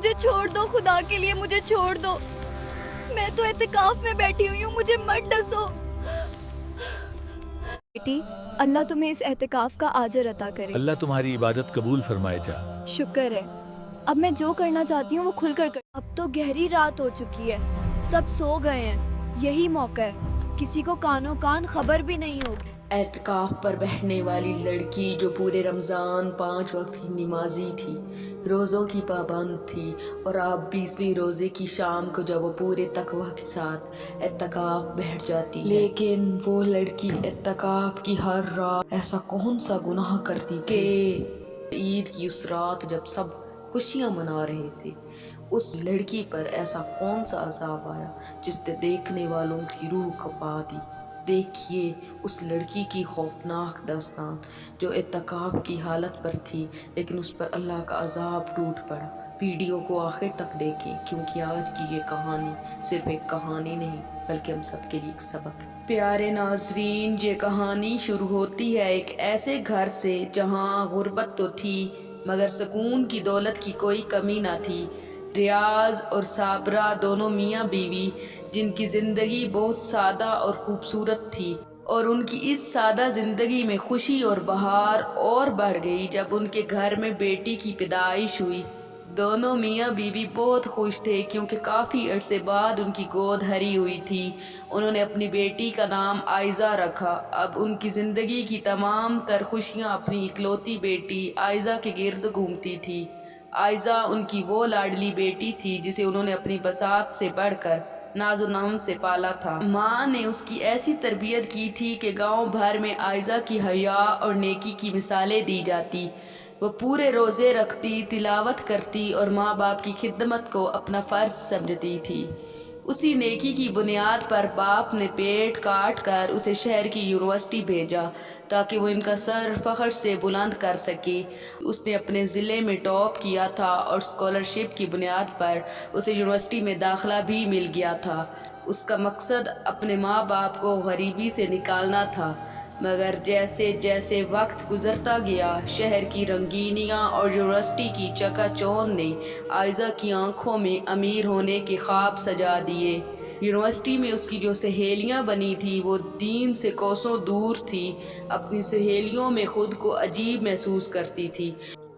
मुझे छोड़ दो, खुदा के लिए मुझे छोड़ दो। मैं तो एहतिकाफ में बैठी हुई हूँ, मुझे मत डसो। बेटी, अल्लाह तुम्हें इस एहतिकाफ का अजर अता करे। अल्लाह तुम्हारी इबादत कबूल फरमाए जा। शुक्र है। अब मैं जो करना चाहती हूँ वो खुलकर कर। अब तो गहरी रात हो चुकी है, सब सो गए हैं। यही मौका है, किसी को कानो कान खबर भी नहीं होगी। एतकाफ पर बैठने वाली लड़की जो पूरे रमज़ान 5 वक्त की नमाजी थी, रोज़ों की पाबंद थी, और अब 20वें रोज़े की शाम को जब वो पूरे तकवा के साथ एतकाफ बैठ जाती है। लेकिन वो लड़की एतकाफ की हर रात ऐसा कौन सा गुनाह करती कि ईद की उस रात जब सब खुशियाँ मना रहे थे, उस लड़की पर ऐसा कौन सा अज़ाब आया जिसने देखने वालों की रूह कपा दी। देखिए उस लड़की की खौफनाक दास्तान जो इत्तकाफ की हालत पर थी, लेकिन उस पर अल्लाह का अजाब टूट पड़ा। वीडियो को आखिर तक देखें, क्योंकि आज की ये कहानी सिर्फ एक कहानी नहीं बल्कि हम सब के लिए एक सबक। प्यारे नाजरीन, ये कहानी शुरू होती है एक ऐसे घर से जहाँ गुर्बत तो थी मगर सुकून की दौलत की कोई कमी ना थी। रियाज और साबरा दोनों मियाँ बीवी जिनकी ज़िंदगी बहुत सादा और ख़ूबसूरत थी, और उनकी इस सादा ज़िंदगी में खुशी और बहार और बढ़ गई जब उनके घर में बेटी की पैदाइश हुई। दोनों मियाँ बीवी बहुत खुश थे क्योंकि काफ़ी अरसे बाद उनकी गोद हरी हुई थी। उन्होंने अपनी बेटी का नाम आयज़ा रखा। अब उनकी ज़िंदगी की तमाम तर खुशियाँ अपनी इकलौती बेटी आयज़ा के गिर्द घूमती थी। आयज़ा उनकी वो लाडली बेटी थी जिसे उन्होंने अपनी बसात से बढ़कर नाज़ो नम से पाला था। माँ ने उसकी ऐसी तरबियत की थी कि गांव भर में आयज़ा की हया और नेकी की मिसालें दी जाती। वो पूरे रोज़े रखती, तिलावत करती और माँ बाप की खिदमत को अपना फ़र्ज समझती थी। उसी नेकी की बुनियाद पर बाप ने पेट काट कर उसे शहर की यूनिवर्सिटी भेजा ताकि वो इनका सर फ़ख्र से बुलंद कर सके। उसने अपने ज़िले में टॉप किया था और स्कॉलरशिप की बुनियाद पर उसे यूनिवर्सिटी में दाखिला भी मिल गया था। उसका मकसद अपने माँ बाप को गरीबी से निकालना था। मगर जैसे जैसे वक्त गुजरता गया, शहर की रंगीनियाँ और यूनिवर्सिटी की चकाचौंध ने आयज़ा की आंखों में अमीर होने के ख्वाब सजा दिए। यूनिवर्सिटी में उसकी जो सहेलियाँ बनी थी वो दीन से कोसों दूर थी। अपनी सहेलियों में ख़ुद को अजीब महसूस करती थी।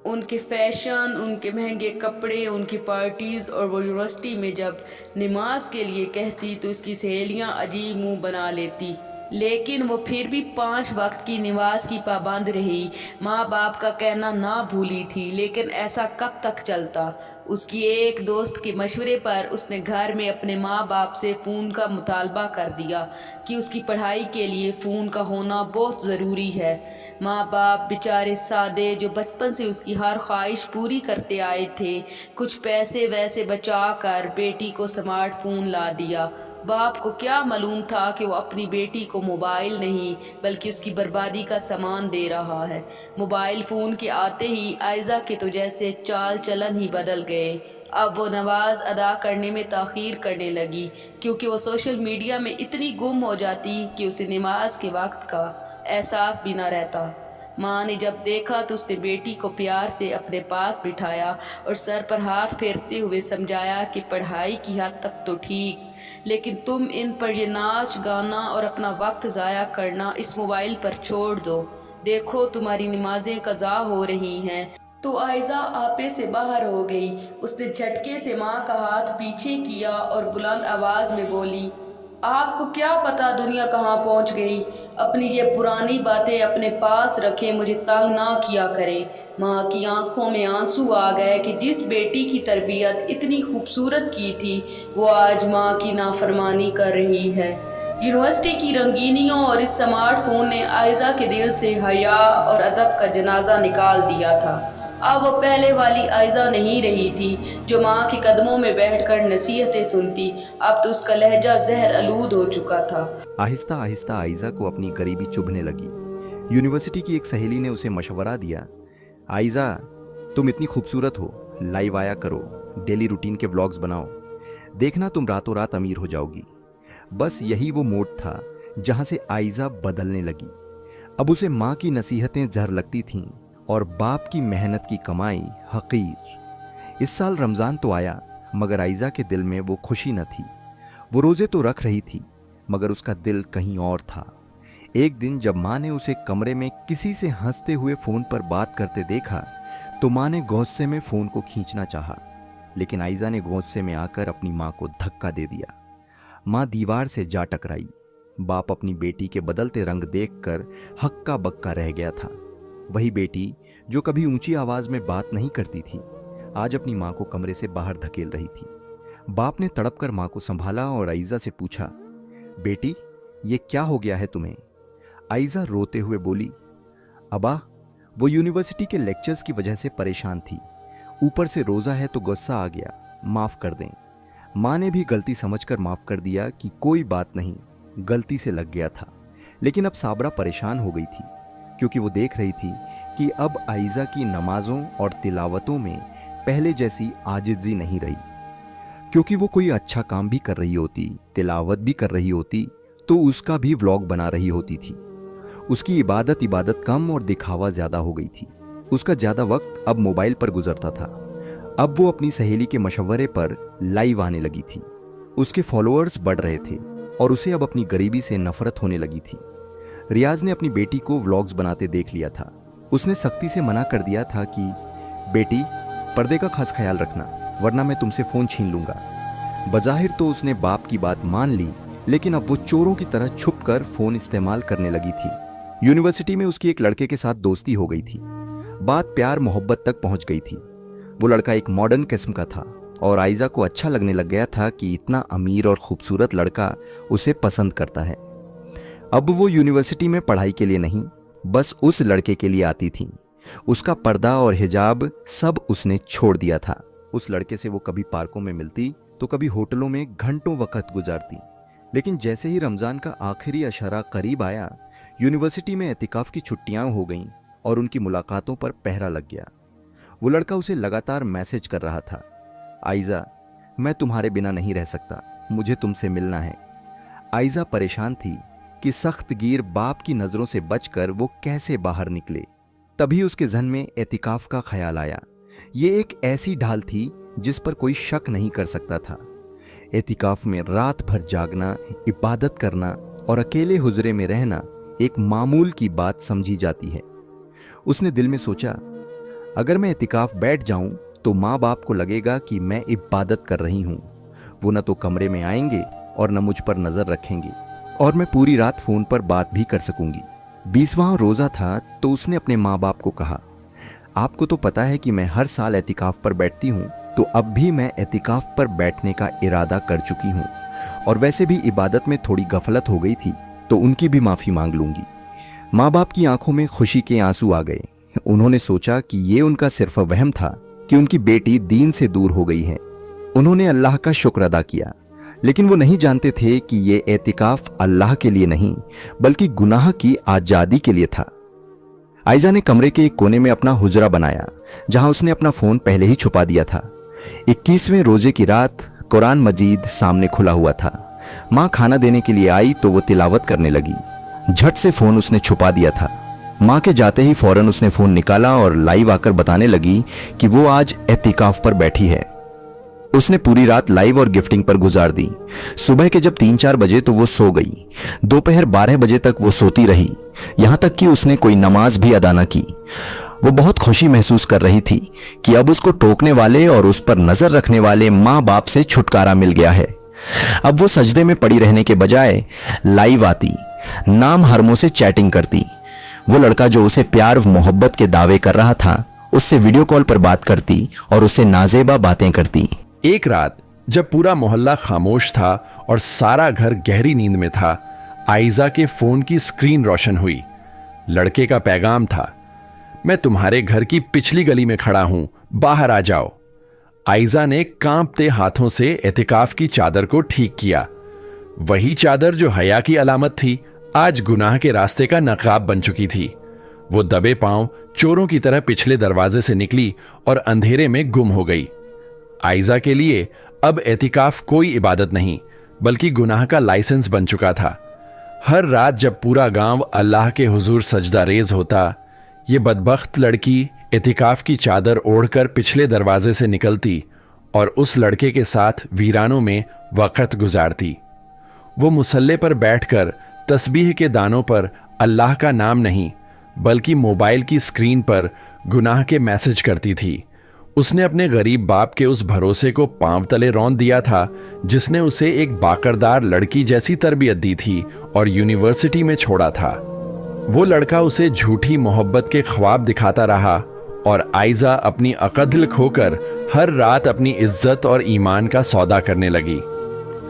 उनके फ़ैशन, उनके महंगे कपड़े, उनकी पार्टीज़, और वो यूनिवर्सिटी में जब नमाज के लिए कहती तो इसकी सहेलियाँ अजीब मुँह बना लेती। लेकिन वो फिर भी 5 वक्त की नमाज की पाबंद रही। माँ बाप का कहना ना भूली थी। लेकिन ऐसा कब तक चलता? उसकी एक दोस्त के मशवरे पर उसने घर में अपने माँ बाप से फ़ोन का मुतालबा कर दिया कि उसकी पढ़ाई के लिए फ़ोन का होना बहुत ज़रूरी है। माँ बाप बेचारे सादे जो बचपन से उसकी हर ख्वाहिश पूरी करते आए थे, कुछ पैसे वैसे बचा कर बेटी को स्मार्टफोन ला दिया। बाप को क्या मालूम था कि वो अपनी बेटी को मोबाइल नहीं बल्कि उसकी बर्बादी का सामान दे रहा है। मोबाइल फ़ोन के आते ही आयज़ा के तो जैसे चाल चलन ही बदल गए। अब वो नमाज अदा करने में ताख़ीर करने लगी क्योंकि वो सोशल मीडिया में इतनी गुम हो जाती कि उसे नमाज के वक्त का एहसास भी ना रहता। माँ ने जब देखा तो उसने बेटी को प्यार से अपने पास बिठाया और सर पर हाथ फेरते हुए समझाया कि पढ़ाई की हद तक तो ठीक, लेकिन तुम इन पर ये नाच गाना और अपना वक्त ज़ाया करना इस मोबाइल पर छोड़ दो। देखो तुम्हारी नमाजें कज़ा हो रही हैं। तो आयज़ा आपे से बाहर हो गई। उसने झटके से माँ का हाथ पीछे किया और बुलंद आवाज़ में बोली, आपको क्या पता दुनिया कहाँ पहुँच गई? अपनी ये पुरानी बातें अपने पास रखें, मुझे तंग ना किया करें। माँ की आंखों में आंसू आ गए कि जिस बेटी की तरबियत इतनी खूबसूरत की थी वो आज माँ की नाफरमानी कर रही है। यूनिवर्सिटी की रंगीनियों और इस स्मार्टफोन ने आयज़ा के दिल से हया और अदब का जनाजा निकाल दिया था। अब वो पहले वाली आयज़ा नहीं रही थी जो माँ के कदमों में बैठकर नसीहतें सुनती। अब तो उसका लहजा जहर आलूद हो चुका था। आहिस्ता आहिस्ता आयज़ा को अपनी गरीबी चुभने लगी। यूनिवर्सिटी की एक सहेली ने उसे मशवरा दिया, आयज़ा तुम इतनी खूबसूरत हो, लाइव आया करो, डेली रूटीन के व्लॉग्स बनाओ, देखना तुम रातों रात अमीर हो जाओगी। बस यही वो मोड था जहाँ से आयज़ा बदलने लगी। अब उसे माँ की नसीहतें जहर लगती थीं और बाप की मेहनत की कमाई हकीर। इस साल रमज़ान तो आया, मगर आइज़ा के दिल में वो खुशी न थी। वो रोज़े तो रख रही थी, मगर उसका दिल कहीं और था। एक दिन जब माँ ने उसे कमरे में किसी से हंसते हुए फ़ोन पर बात करते देखा, तो माँ ने गुस्से में फ़ोन को खींचना चाहा, लेकिन आइज़ा ने गुस्से में आकर अपनी माँ को धक्का दे दिया। माँ दीवार से जा टकराई। बाप अपनी बेटी के बदलते रंग देखकर हक्का बक्का रह गया था। वही बेटी जो कभी ऊंची आवाज़ में बात नहीं करती थी, आज अपनी माँ को कमरे से बाहर धकेल रही थी। बाप ने तड़प कर माँ को संभाला और आइज़ा से पूछा, बेटी ये क्या हो गया है तुम्हें? आइज़ा रोते हुए बोली, अबा वो यूनिवर्सिटी के लेक्चर्स की वजह से परेशान थी, ऊपर से रोज़ा है तो गुस्सा आ गया, माफ़ कर दें। माँ ने भी गलती समझकर माफ़ कर दिया कि कोई बात नहीं, गलती से लग गया था। लेकिन अब साबरा परेशान हो गई थी, क्योंकि वो देख रही थी कि अब आइज़ा की नमाज़ों और तिलावतों में पहले जैसी आजिज़ी नहीं रही। क्योंकि वो कोई अच्छा काम भी कर रही होती, तिलावत भी कर रही होती, तो उसका भी व्लॉग बना रही होती थी। उसकी इबादत कम और दिखावा ज़्यादा हो गई थी। उसका ज़्यादा वक्त अब मोबाइल पर गुजरता था। अब वो अपनी सहेली के मशवरे पर लाइव आने लगी थी। उसके फॉलोअर्स बढ़ रहे थे और उसे अब अपनी गरीबी से नफरत होने लगी थी। रियाज ने अपनी बेटी को व्लॉग्स बनाते देख लिया था। उसने सख्ती से मना कर दिया था कि बेटी पर्दे का खास ख्याल रखना, वरना मैं तुमसे फ़ोन छीन लूँगा। बज़ाहिर तो उसने बाप की बात मान ली, लेकिन अब वो चोरों की तरह छुपकर फ़ोन इस्तेमाल करने लगी थी। यूनिवर्सिटी में उसकी एक लड़के के साथ दोस्ती हो गई थी। बात प्यार मोहब्बत तक पहुंच गई थी। वो लड़का एक मॉडर्न किस्म का था और आइज़ा को अच्छा लगने लग गया था कि इतना अमीर और खूबसूरत लड़का उसे पसंद करता है। अब वो यूनिवर्सिटी में पढ़ाई के लिए नहीं, बस उस लड़के के लिए आती थी। उसका पर्दा और हिजाब सब उसने छोड़ दिया था। उस लड़के से वो कभी पार्कों में मिलती तो कभी होटलों में घंटों वक्त गुजारती। लेकिन जैसे ही रमज़ान का आखिरी अशरा करीब आया, यूनिवर्सिटी में एतिकाफ़ की छुट्टियां हो गईं और उनकी मुलाकातों पर पहरा लग गया। वो लड़का उसे लगातार मैसेज कर रहा था, आइज़ा मैं तुम्हारे बिना नहीं रह सकता, मुझे तुमसे मिलना है। आइज़ा परेशान थी कि सख्त गिर बाप की नज़रों से बचकर वो कैसे बाहर निकले। तभी उसके जहन में एतिकाफ़ का ख्याल आया। ये एक ऐसी ढाल थी जिस पर कोई शक नहीं कर सकता था। एतिकाफ़ में रात भर जागना, इबादत करना और अकेले हुजरे में रहना एक मामूल की बात समझी जाती है। उसने दिल में सोचा, अगर मैं एतिकाफ़ बैठ जाऊं तो माँ बाप को लगेगा कि मैं इबादत कर रही हूं। वो न तो कमरे में आएंगे और न मुझ पर नज़र रखेंगे और मैं पूरी रात फ़ोन पर बात भी कर सकूंगी। 20वां रोज़ा था तो उसने अपने माँ बाप को कहा, आपको तो पता है कि मैं हर साल एतिकाफ़ पर बैठती हूँ, तो अब भी मैं एतिकाफ़ पर बैठने का इरादा कर चुकी हूँ और वैसे भी इबादत में थोड़ी गफलत हो गई थी तो उनकी भी माफ़ी मांग लूँगी। माँ बाप की आंखों में खुशी के आंसू आ गए। उन्होंने सोचा कि ये उनका सिर्फ वहम था कि उनकी बेटी दीन से दूर हो गई है। उन्होंने अल्लाह का शुक्र अदा किया, लेकिन वो नहीं जानते थे कि ये एतिकाफ़ अल्लाह के लिए नहीं बल्कि गुनाह की आज़ादी के लिए था। आइज़ा ने कमरे के एक कोने में अपना हुजरा बनाया, जहां उसने अपना फ़ोन पहले ही छुपा दिया था। 21वें रोजे की रात कुरान मजीद सामने खुला हुआ था। माँ खाना देने के लिए आई तो वो तिलावत करने लगी। झट से फ़ोन उसने छुपा दिया था। माँ के जाते ही फ़ौरन उसने फ़ोन निकाला और लाइव आकर बताने लगी कि वो आज एतिकाफ़ पर बैठी है। उसने पूरी रात लाइव और गिफ्टिंग पर गुजार दी। सुबह के जब 3-4 बजे तो वो सो गई। दोपहर 12 बजे तक वो सोती रही, यहाँ तक कि उसने कोई नमाज भी अदा न की। वो बहुत खुशी महसूस कर रही थी कि अब उसको टोकने वाले और उस पर नजर रखने वाले माँ बाप से छुटकारा मिल गया है। अब वो सजदे में पड़ी रहने के बजाय लाइव आती, नाम हरमों से चैटिंग करती। वो लड़का जो उसे प्यार मोहब्बत के दावे कर रहा था, उससे वीडियो कॉल पर बात करती और उससे नाजेबा बातें करती। एक रात जब पूरा मोहल्ला खामोश था और सारा घर गहरी नींद में था, आइज़ा के फोन की स्क्रीन रोशन हुई। लड़के का पैगाम था, मैं तुम्हारे घर की पिछली गली में खड़ा हूं, बाहर आ जाओ। आइज़ा ने कांपते हाथों से एतिकाफ की चादर को ठीक किया। वही चादर जो हया की अलामत थी, आज गुनाह के रास्ते का नकाब बन चुकी थी। वो दबे पांव चोरों की तरह पिछले दरवाजे से निकली और अंधेरे में गुम हो गई। आइज़ा के लिए अब एतिकाफ कोई इबादत नहीं बल्कि गुनाह का लाइसेंस बन चुका था। हर रात जब पूरा गांव अल्लाह के हुजूर सजदा रेज होता, ये बदबख्त लड़की एतिकाफ की चादर ओढ़कर पिछले दरवाजे से निकलती और उस लड़के के साथ वीरानों में वक्त गुजारती। वो मुसल्ले पर बैठकर तस्बीह के दानों पर अल्लाह का नाम नहीं बल्कि मोबाइल की स्क्रीन पर गुनाह के मैसेज करती थी। उसने अपने गरीब बाप के उस भरोसे को पांव तले रौंद दिया था जिसने उसे एक बाकरदार लड़की जैसी तरबियत दी थी और यूनिवर्सिटी में छोड़ा था। वो लड़का उसे झूठी मोहब्बत के ख्वाब दिखाता रहा और आइजा अपनी अकद्ल खोकर हर रात अपनी इज्जत और ईमान का सौदा करने लगी।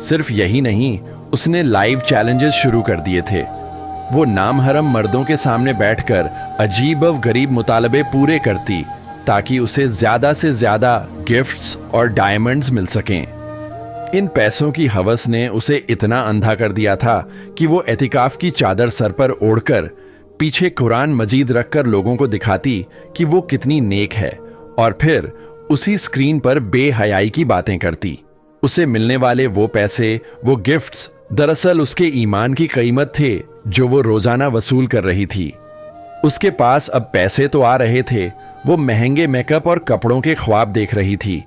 सिर्फ यही नहीं, उसने लाइव चैलेंजेस शुरू कर दिए थे। वो नामहरम मर्दों के सामने बैठकर अजीब व गरीब मुतालबे पूरे करती ताकि उसे ज्यादा से ज्यादा गिफ्ट्स और डायमंड्स मिल सकें। इन पैसों की हवस ने उसे इतना अंधा कर दिया था कि वो एतिकाफ की चादर सर पर ओढ़कर पीछे कुरान मजीद रखकर लोगों को दिखाती कि वो कितनी नेक है और फिर उसी स्क्रीन पर बेहयाई की बातें करती। उसे मिलने वाले वो पैसे, वो गिफ्ट्स दरअसल उसके ईमान की कीमत थे जो वो रोजाना वसूल कर रही थी। उसके पास अब पैसे तो आ रहे थे, वो महंगे मेकअप और कपड़ों के ख्वाब देख रही थी,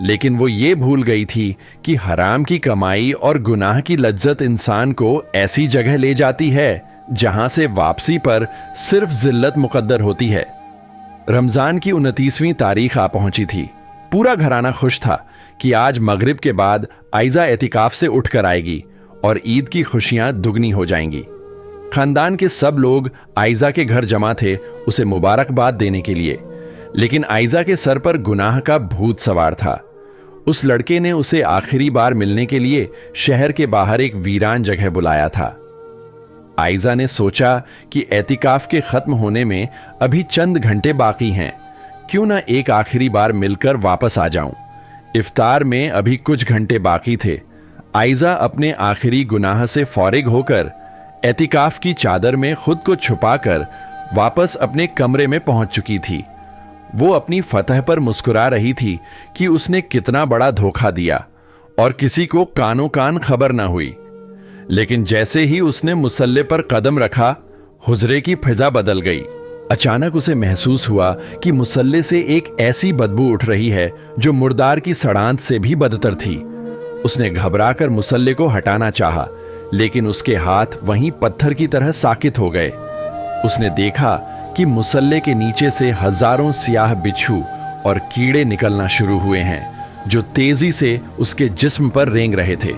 लेकिन वो ये भूल गई थी कि हराम की कमाई और गुनाह की लज्जत इंसान को ऐसी जगह ले जाती है जहां से वापसी पर सिर्फ जिल्लत मुकद्दर होती है। रमजान की 29वीं तारीख आ पहुंची थी। पूरा घराना खुश था कि आज मगरिब के बाद आइजा एतिकाफ से उठकर आएगी और ईद की खुशियां दुगनी हो जाएंगी। खानदान के सब लोग आइजा के घर जमा थे उसे मुबारकबाद देने के लिए, लेकिन आइजा के सर पर गुनाह का भूत सवार था। उस लड़के ने उसे आखिरी बार मिलने के लिए शहर के बाहर एक वीरान जगह बुलाया था। आइजा ने सोचा कि एतिकाफ के खत्म होने में अभी चंद घंटे बाकी हैं, क्यों ना एक आखिरी बार मिलकर वापस आ जाऊं। इफ्तार में अभी कुछ घंटे बाकी थे। आइजा अपने आखिरी गुनाह से फौरिग होकर एतिकाफ की चादर में खुद को छुपाकर वापस अपने कमरे में पहुंच चुकी थी। वो अपनी फतह पर मुस्कुरा रही थी कि उसने कितना बड़ा धोखा दिया और किसी को कानो कान खबर ना हुई। लेकिन जैसे ही उसने मुसल्ले पर कदम रखा, हुजरे की फिजा बदल गई। अचानक उसे महसूस हुआ कि मुसल्ले से एक ऐसी बदबू उठ रही है जो मुर्दार की सड़ांत से भी बदतर थी। उसने घबराकर मुसल्ले को हटाना चाहा, लेकिन उसके हाथ वहीं पत्थर की तरह साकित हो गए। उसने देखा कि मुसल्ले के नीचे से हजारों सियाह बिच्छू और कीड़े निकलना शुरू हुए हैं जो तेजी से उसके जिस्म पर रेंग रहे थे।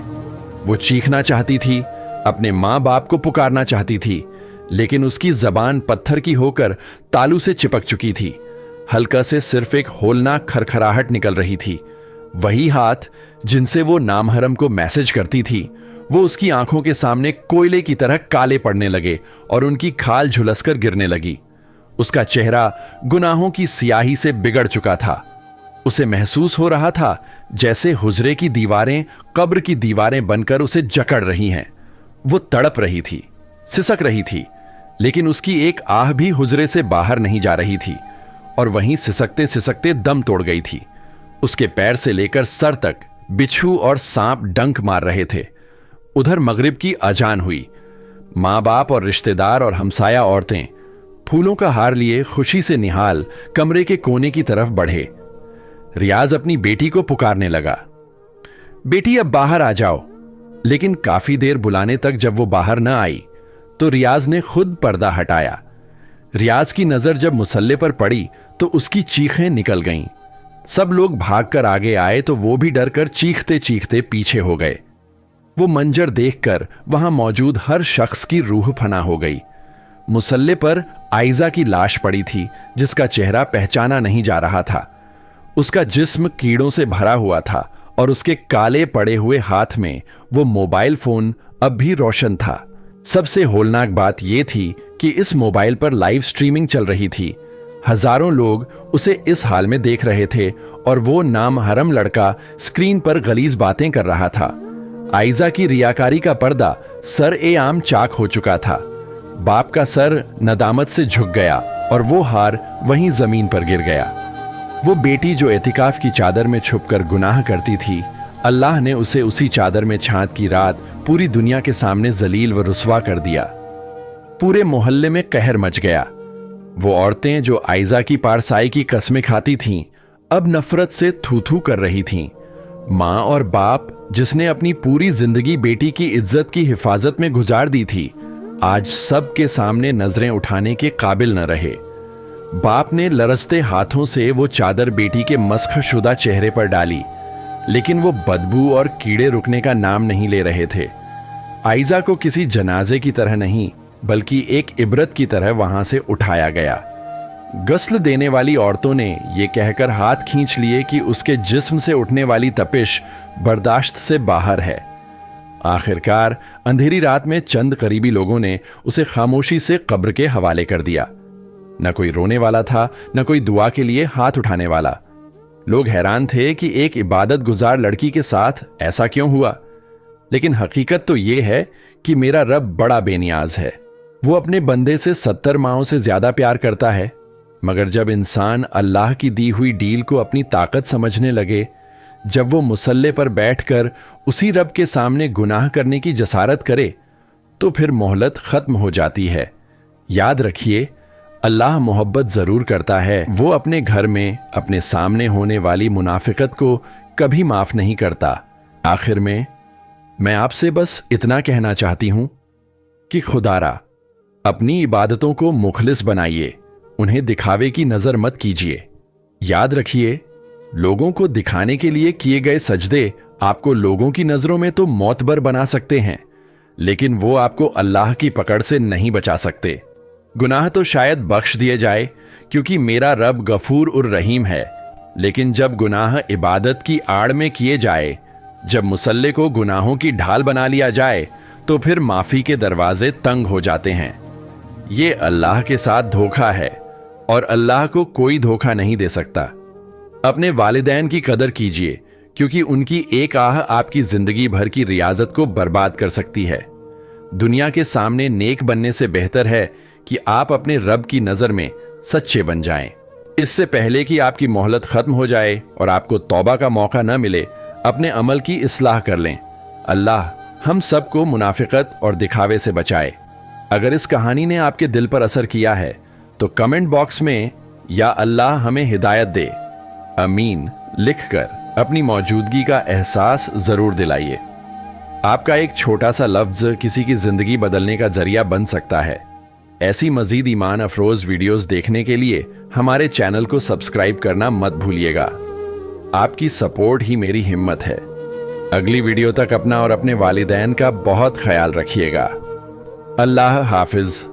वो चीखना चाहती थी, अपने माँ बाप को पुकारना चाहती थी, लेकिन उसकी जबान पत्थर की होकर तालू से चिपक चुकी थी। हल्का से सिर्फ एक होलनाक खरखराहट निकल रही थी। वही हाथ जिनसे वो नामहरम को मैसेज करती थी, वो उसकी आंखों के सामने कोयले की तरह काले पड़ने लगे और उनकी खाल झुलसकर गिरने लगी। उसका चेहरा गुनाहों की सियाही से बिगड़ चुका था। उसे महसूस हो रहा था जैसे हुजरे की दीवारें कब्र की दीवारें बनकर उसे जकड़ रही हैं। वो तड़प रही थी, सिसक रही थी, लेकिन उसकी एक आह भी हुजरे से बाहर नहीं जा रही थी और वहीं सिसकते सिसकते दम तोड़ गई थी। उसके पैर से लेकर सर तक बिच्छू और सांप डंक मार रहे थे। उधर मगरिब की अजान हुई। माँ बाप और रिश्तेदार और हमसाया औरतें फूलों का हार लिए खुशी से निहाल कमरे के कोने की तरफ बढ़े। रियाज अपनी बेटी को पुकारने लगा, बेटी अब बाहर आ जाओ। लेकिन काफी देर बुलाने तक जब वो बाहर न आई तो रियाज ने खुद पर्दा हटाया। रियाज की नजर जब मुसल्ले पर पड़ी तो उसकी चीखें निकल गईं। सब लोग भागकर आगे आए तो वो भी डरकर चीखते चीखते पीछे हो गए। वो मंजर देखकर वहां मौजूद हर शख्स की रूह फना हो गई। मुसल्ले पर आइजा की लाश पड़ी थी जिसका चेहरा पहचाना नहीं जा रहा था। उसका जिस्म कीड़ों से भरा हुआ था और उसके काले पड़े हुए हाथ में वो मोबाइल फोन अब भी रोशन था। सबसे होलनाक बात यह थी कि इस मोबाइल पर लाइव स्ट्रीमिंग चल रही थी। हजारों लोग उसे इस हाल में देख रहे थे और वो नामहरम लड़का स्क्रीन पर गलीज बातें कर रहा था। आइजा की रियाकारी का पर्दा सर ए आम चाक हो चुका था। बाप का सर नदामत से झुक गया और वो हार वहीं जमीन पर गिर गया। वो बेटी जो एतिकाफ की चादर में छुपकर गुनाह करती थी, अल्लाह ने उसे उसी चादर में छांट की रात पूरी दुनिया के सामने जलील व रुस्वा कर दिया। पूरे मोहल्ले में कहर मच गया। वो औरतें जो आइजा की पारसाई की कस्में खाती थीं, अब नफरत से थू थू कर रही थीं। माँ और बाप जिसने अपनी पूरी जिंदगी बेटी की इज्जत की हिफाजत में गुजार दी थी, आज सबके सामने नजरें उठाने के काबिल न रहे। बाप ने लरसते हाथों से वो चादर बेटी के मस्खशुदा चेहरे पर डाली, लेकिन वो बदबू और कीड़े रुकने का नाम नहीं ले रहे थे। आइजा को किसी जनाजे की तरह नहीं, बल्कि एक इबरत की तरह वहां से उठाया गया। गस्ल देने वाली औरतों ने ये कहकर हाथ खींच लिए कि उसके जिस्म से उठने वाली तपिश बर्दाश्त से बाहर है। आखिरकार अंधेरी रात में चंद करीबी लोगों ने उसे खामोशी से कब्र के हवाले कर दिया। न कोई रोने वाला था, न कोई दुआ के लिए हाथ उठाने वाला। लोग हैरान थे कि एक इबादत गुजार लड़की के साथ ऐसा क्यों हुआ, लेकिन हकीकत तो यह है कि मेरा रब बड़ा बेनियाज है। वो अपने बंदे से 70 माओं से ज्यादा प्यार करता है, मगर जब इंसान अल्लाह की दी हुई डील को अपनी ताकत समझने लगे, जब वो मुसल्ले पर बैठकर उसी रब के सामने गुनाह करने की जसारत करे, तो फिर मोहलत खत्म हो जाती है। याद रखिए, अल्लाह मोहब्बत जरूर करता है, वो अपने घर में अपने सामने होने वाली मुनाफिकत को कभी माफ नहीं करता। आखिर में मैं आपसे बस इतना कहना चाहती हूं कि खुदारा अपनी इबादतों को मुखलिस बनाइए, उन्हें दिखावे की नजर मत कीजिए। याद रखिए, लोगों को दिखाने के लिए किए गए सजदे आपको लोगों की नजरों में तो मौतबर बना सकते हैं, लेकिन वो आपको अल्लाह की पकड़ से नहीं बचा सकते। गुनाह तो शायद बख्श दिए जाए, क्योंकि मेरा रब गफूर उर रहीम है, लेकिन जब गुनाह इबादत की आड़ में किए जाए, जब मुसल्ले को गुनाहों की ढाल बना लिया जाए, तो फिर माफी के दरवाजे तंग हो जाते हैं। ये अल्लाह के साथ धोखा है और अल्लाह को कोई धोखा नहीं दे सकता। अपने वालिदैन की कदर कीजिए, क्योंकि उनकी एक आह आपकी जिंदगी भर की रियाजत को बर्बाद कर सकती है। दुनिया के सामने नेक बनने से बेहतर है कि आप अपने रब की नजर में सच्चे बन जाएं। इससे पहले कि आपकी मोहलत खत्म हो जाए और आपको तौबा का मौका न मिले, अपने अमल की इस्लाह कर लें। अल्लाह हम सबको मुनाफिकत और दिखावे से बचाए। अगर इस कहानी ने आपके दिल पर असर किया है तो कमेंट बॉक्स में या अल्लाह हमें हिदायत दे, अमीन लिखकर अपनी मौजूदगी का एहसास जरूर दिलाइए। आपका एक छोटा सा लफ्ज किसी की जिंदगी बदलने का जरिया बन सकता है। ऐसी मजीद ईमान अफरोज वीडियोस देखने के लिए हमारे चैनल को सब्सक्राइब करना मत भूलिएगा। आपकी सपोर्ट ही मेरी हिम्मत है। अगली वीडियो तक अपना और अपने वालिदैन का बहुत ख्याल रखिएगा। अल्लाह हाफिज।